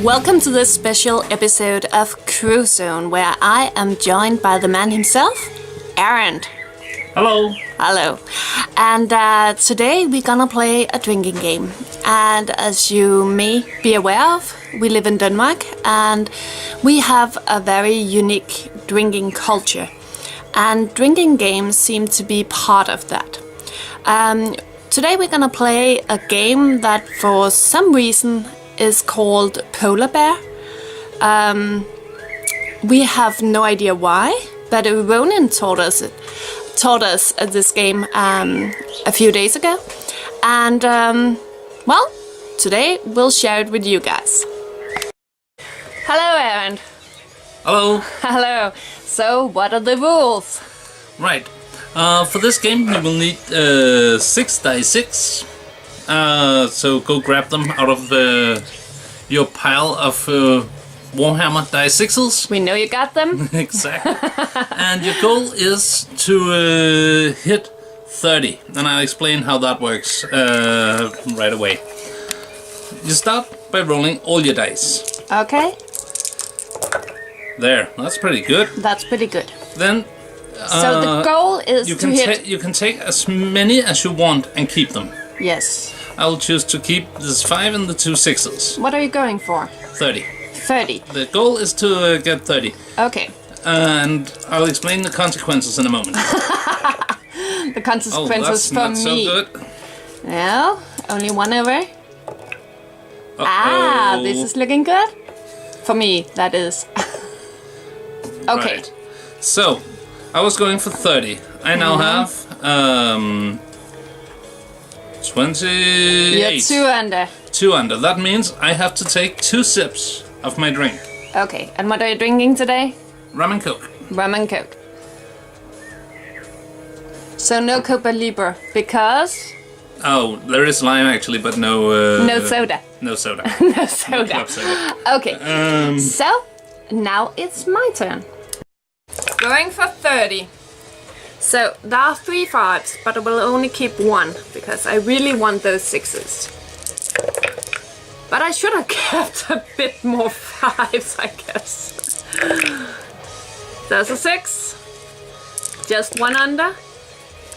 Welcome to this special episode of Crew Zone, where I am joined by the man himself, Errant. Hello. Hello. And today we're gonna play a drinking game. And as you may be aware of, we live in Denmark and we have a very unique drinking culture. And drinking games seem to be part of that. Today we're gonna play a game that for some reason is called Polar Bear. We have no idea why, but Ronan taught us this game a few days ago, and well, today we'll share it with you guys. Hello, Aaron. Hello. Hello. So, what are the rules? Right. For this game, you will need 6 die 6. So go grab them out of your pile of Warhammer die 6s. We know you got them. Exactly. And your goal is to hit 30. And I'll explain how that works right away. You start by rolling all your dice. Okay. There. That's pretty good. That's pretty good. Then so the goal is to hit... You can take as many as you want and keep them. Yes. I'll choose to keep this 5 and the 2 6s. What are you going for? 30. 30. The goal is to get 30. Okay. And I'll explain the consequences in a moment. The consequences for that's me. not so good. No, only one over. Uh-oh. Ah, this is looking good. For me, that is. Okay. Right. So, I was going for 30. I now have 28. You're 2 under. 2 under. That means I have to take 2 sips of my drink. Okay, and what are you drinking today? Rum and Coke. Rum and Coke. So no Copa Libre, because... Oh, there is lime actually, but no... no soda. No soda. No soda. No club soda. Okay, so now it's my turn. Going for 30. So there are 3 5s, but I will only keep 1 because I really want those 6s. But I should have kept a bit more 5s, I guess. There's a 6. Just 1 under.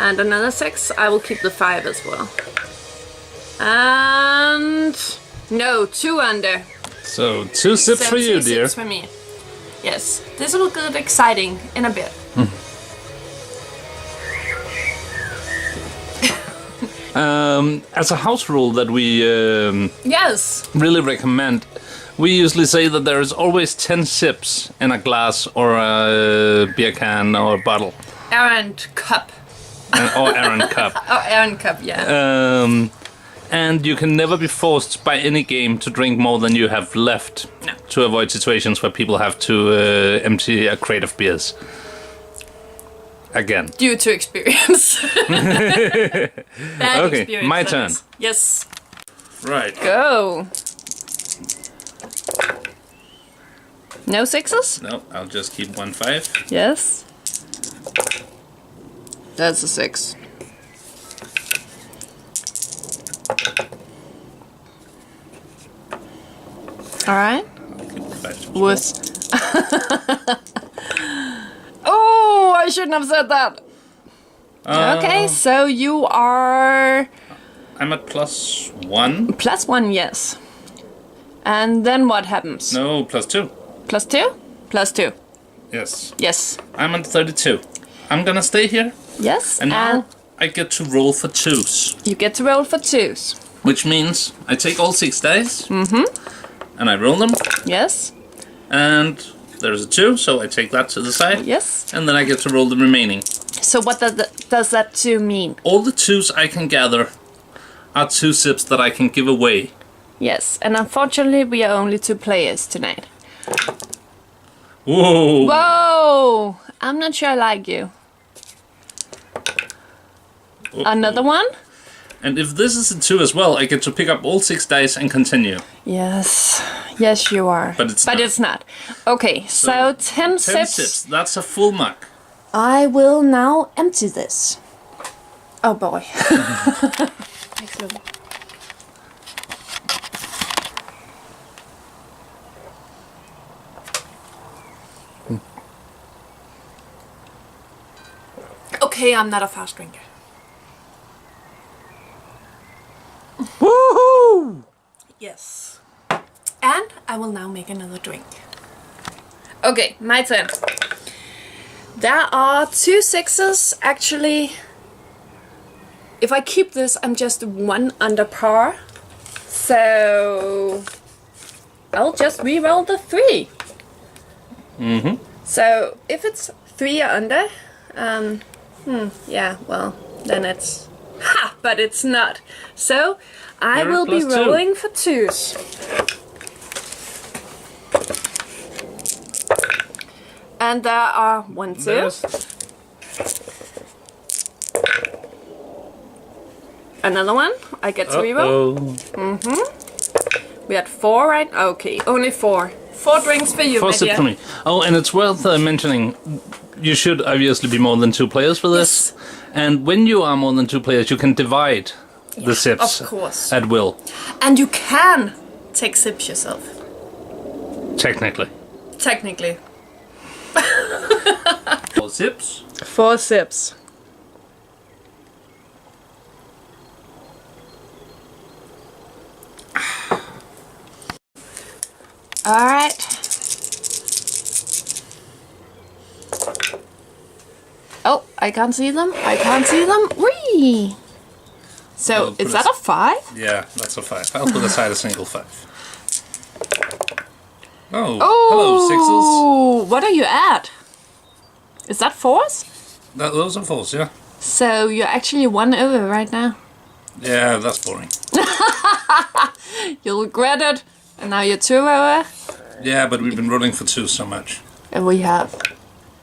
And another 6. I will keep the 5 as well. And... no, 2 under. So, 2 sips So for you, 2 dear. sips for me. Yes, this will get exciting in a bit. As a house rule that we Yes. really recommend, we usually say that there is always 10 sips in a glass or a beer can or a bottle. Errant cup. Or Errant cup. Oh, Errant cup, yeah. And you can never be forced by any game to drink more than you have left. No. To avoid situations where people have to empty a crate of beers. Again. Due to experience. Bad Okay, experience, my that turn. is. Yes. Right. Go. No 6s? No, I'll just keep 1 5. Yes. That's a 6. Alright. I'll keep the 5. Wuss. Oh, I shouldn't have said that. Okay, so you are... I'm at +1. +1, yes. And then what happens? No, +2. +2? +2. Yes. Yes. I'm at 32. I'm gonna stay here. Yes. And now I get to roll for 2s. You get to roll for 2s. Which means I take all 6 dice. And I roll them. Yes. And there's a 2, so I take that to the side. Yes. And then I get to roll the remaining. So what does that 2 mean? All the 2s I can gather are 2 sips that I can give away. Yes, and unfortunately we are only 2 players tonight. Whoa! Whoa! I'm not sure I like you. Another one? And if this is a 2 as well, I get to pick up all 6 dice and continue. Yes. Yes, you are. But it's not. Okay, so 10 sips. 10 sips. That's a full mug. I will now empty this. Oh boy. okay, I'm not a fast drinker. Woohoo! Yes. And I will now make another drink. Okay, my turn. There are 2 6s actually. If I keep this, I'm just 1 under par. So I'll just re-roll the 3. So if it's 3 or under, yeah, well, then it's but it's not. So I will be rolling for 2s. And there are 1, 2. Another one. I get to reroll. We had 4, right? Okay, only 4. 4 drinks for you, 4 sips for me. Oh, and it's worth mentioning, you should obviously be more than 2 players for this. Yes. And when you are more than 2 players, you can divide the sips, of course, at will. And you can take sips yourself. Technically. 4 sips. 4 sips. Alright. Oh, I can't see them. Whee! So, is that a 5? Yeah, that's a 5. I'll put aside a single 5. Oh, hello, 6s. What are you at? Is that 4s? Those are 4s, yeah. So, you're actually 1 over right now. Yeah, that's boring. You'll regret it. And now you're 2 over. Yeah, but we've been rolling for 2 so much. And we have.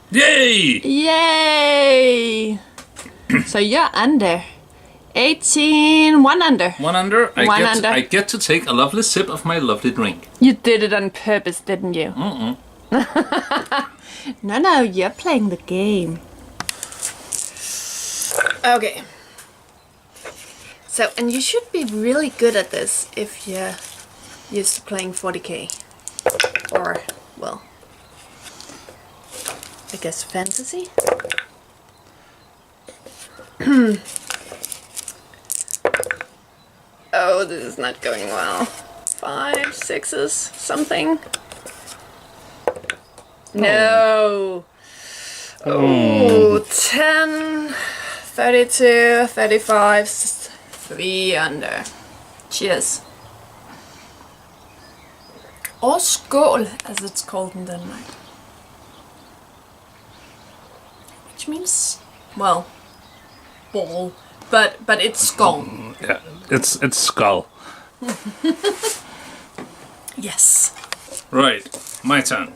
Yay! Yay! So you're under. 18, 1 under. 1 under. I get to take a lovely sip of my lovely drink. You did it on purpose, didn't you? No, you're playing the game. Okay. So, and you should be really good at this if you're used to playing 40k. Or, well, I guess fantasy? Oh, this is not going well. 5, 6s, something. No. Oh, 10, 32, 35, 3 under. Cheers. Or skål, as it's called in Denmark. Which means, well, ball. But it's skull. Yeah, it's skull. Yes. Right, my turn.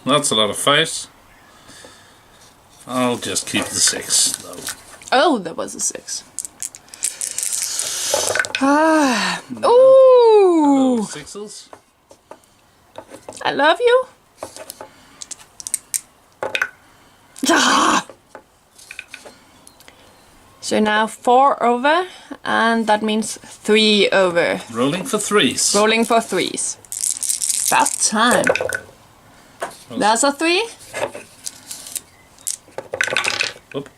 That's a lot of 5s. I'll just keep the 6 though. Oh, that was a 6. Ooh. 6s. I love you. So now 4 over, and that means 3 over. Rolling for 3s. Rolling for 3s. About time. That's a 3. Oop.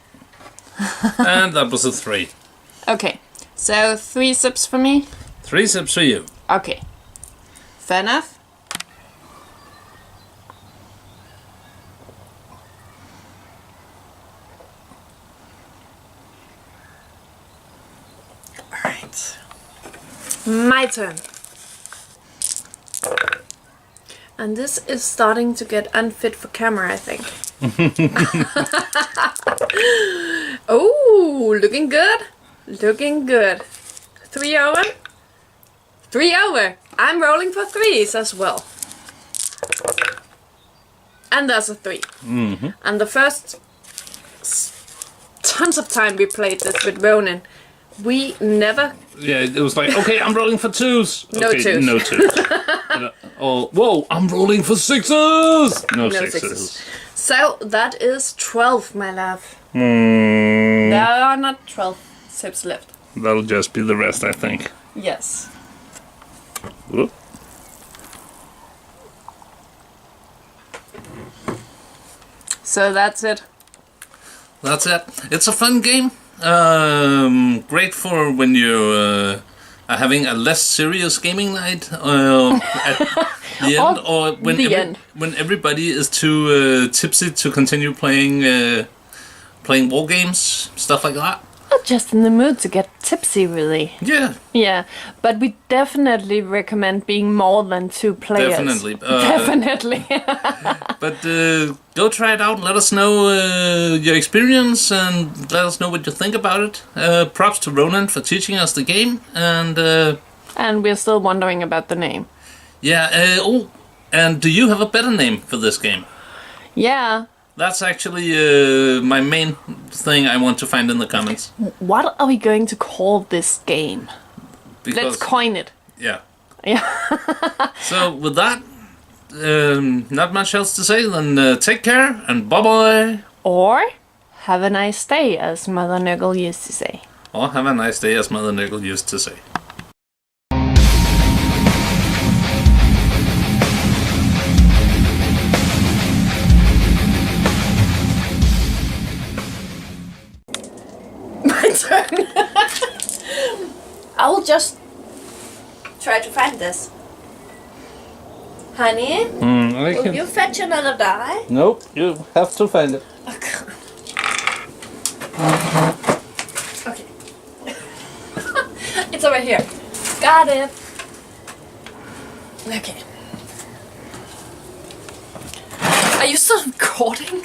And that was a 3. Okay, so 3 sips for me. 3 sips for you. Okay, fair enough. Alright, my turn. And this is starting to get unfit for camera, I think. Oh, looking good. Looking good. 3 over. 3 over. I'm rolling for 3s as well. And there's a 3. And the first tons of time we played this with Ronan, we never... Yeah, it was like, okay, I'm rolling for 2s. No okay, 2s. No 2s. Oh, whoa, I'm rolling for 6s. No 6s. So that is 12, my love. There are not 12 sips left. That'll just be the rest, I think. Yes. Whoop. So that's it. That's it. It's a fun game. Great for when you are having a less serious gaming night at the end, or when everybody is too tipsy to continue playing war games, stuff like that. Not just in the mood to get tipsy, really. Yeah. Yeah, but we definitely recommend being more than 2 players. Definitely. Definitely. But go try it out. Let us know your experience and let us know what you think about it. Props to Ronan for teaching us the game. And we're still wondering about the name. Yeah. And do you have a better name for this game? Yeah. That's actually my main thing I want to find in the comments. What are we going to call this game? Because, let's coin it. Yeah. Yeah. So with that, not much else to say than take care and bye-bye. Or have a nice day, as Mother Nurgle used to say. Or have a nice day, as Mother Nurgle used to say. My turn. I will just try to find this. Honey, will you fetch another die? Nope, you have to find it. Okay. It's over here. Got it. Okay. Are you still recording?